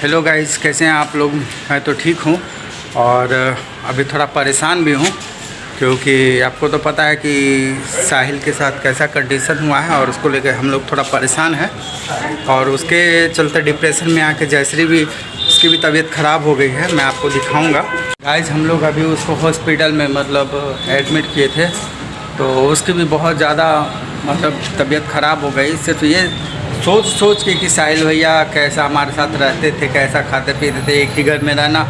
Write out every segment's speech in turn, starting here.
Hello guys, कैसे हैं आप लोग? मैं तो ठीक हूँ और अभी थोड़ा परेशान भी हूँ क्योंकि आपको तो पता है कि साहिल के साथ कैसा कंडीशन हुआ है और उसको लेकर हम लोग थोड़ा परेशान हैं और उसके चलते डिप्रेशन में आके जयश्री भी उसकी भी तबीयत ख़राब हो गई है। मैं आपको दिखाऊंगा। गाइस, हम लोग अभी उसको हॉस्पिटल में एडमिट किए थे तो उसकी भी बहुत ज़्यादा तबीयत ख़राब हो गई। सिर्फ ये सोच के कि साहिल भैया कैसा हमारे साथ रहते थे, कैसा खाते पीते थे, एक ही घर में रहना,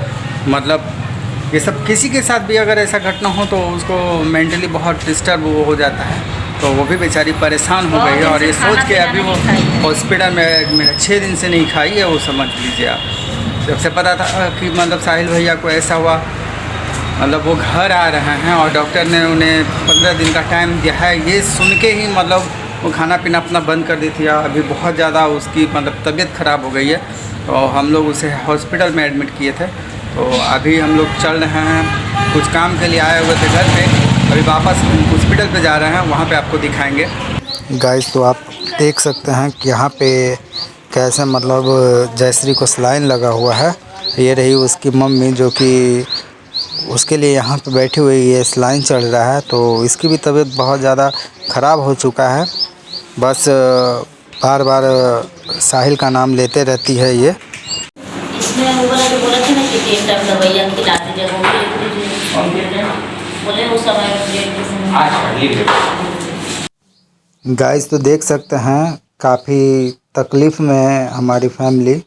ये सब किसी के साथ भी अगर ऐसा घटना हो तो उसको मेंटली बहुत डिस्टर्ब हो जाता है। तो वो भी बेचारी परेशान हो गई है और ये सोच के अभी वो हॉस्पिटल में 6 दिन से नहीं खाई है। वो समझ लीजिए आप। जब से पता था कि साहिल भैया को ऐसा हुआ, वो घर आ रहे हैं और डॉक्टर ने उन्हें 15 दिन का टाइम दिया है, ये सुन के ही वो खाना पीना अपना बंद कर दी थी। अभी बहुत ज़्यादा उसकी तबीयत ख़राब हो गई है। तो हम लोग उसे हॉस्पिटल में एडमिट किए थे। तो अभी हम लोग चल रहे हैं, कुछ काम के लिए आए हुए थे घर पे, अभी वापस हॉस्पिटल पे जा रहे हैं, वहाँ पे आपको दिखाएंगे। गाइस, तो आप देख सकते हैं कि यहाँ पे कैसे जयश्री को सलाइन लगा हुआ है। ये रही उसकी मम्मी जो कि उसके लिए यहाँ पे बैठी हुई है, सलाइन चढ़ रहा है। तो इसकी भी तबीयत बहुत ज़्यादा ख़राब हो चुका है। बस बार बार साहिल का नाम लेते रहती है ये। गाइस, तो देख सकते हैं काफ़ी तकलीफ़ में है हमारी फैमिली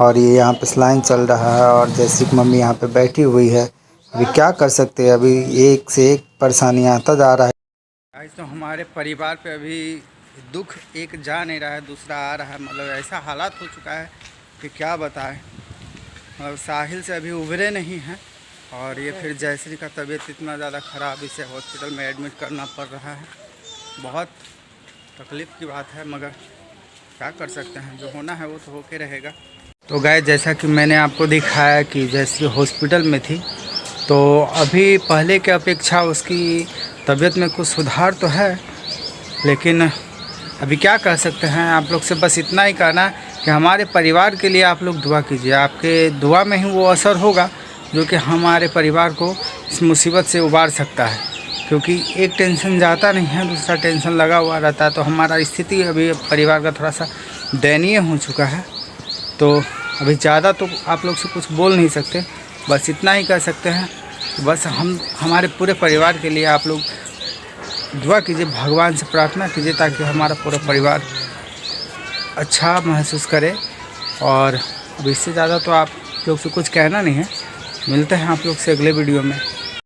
और ये यहाँ पे सलाइन चल रहा है और जयश्री की मम्मी यहाँ पे बैठी हुई है। अभी क्या कर सकते हैं, अभी एक से एक परेशानी आता जा रहा है। आज तो हमारे परिवार पे अभी दुख एक जा नहीं रहा है, दूसरा आ रहा है। ऐसा हालात हो चुका है कि क्या बताएं। साहिल से अभी उभरे नहीं हैं और ये फिर जयश्री का तबीयत इतना ज़्यादा ख़राब, इसे हॉस्पिटल में एडमिट करना पड़ रहा है। बहुत तकलीफ़ की बात है, मगर क्या कर सकते हैं, जो होना है वो तो होके रहेगा। तो गाइस, जैसा कि मैंने आपको दिखाया कि जयश्री हॉस्पिटल में थी, तो अभी पहले के अपेक्षा उसकी तबीयत में कुछ सुधार तो है, लेकिन अभी क्या कह सकते हैं। आप लोग से बस इतना ही कहना कि हमारे परिवार के लिए आप लोग दुआ कीजिए। आपके दुआ में ही वो असर होगा जो कि हमारे परिवार को इस मुसीबत से उबार सकता है, क्योंकि एक टेंशन जाता नहीं है, दूसरा टेंशन लगा हुआ रहता है। तो हमारा स्थिति अभी परिवार का थोड़ा सा दयनीय हो चुका है। तो अभी ज़्यादा तो आप लोग से कुछ बोल नहीं सकते, बस इतना ही कह सकते हैं। बस हमारे पूरे परिवार के लिए आप लोग दुआ कीजिए, भगवान से प्रार्थना कीजिए ताकि हमारा पूरा परिवार अच्छा महसूस करे। और अब इससे ज़्यादा तो आप लोग से कुछ कहना नहीं है। मिलते हैं आप लोग से अगले वीडियो में।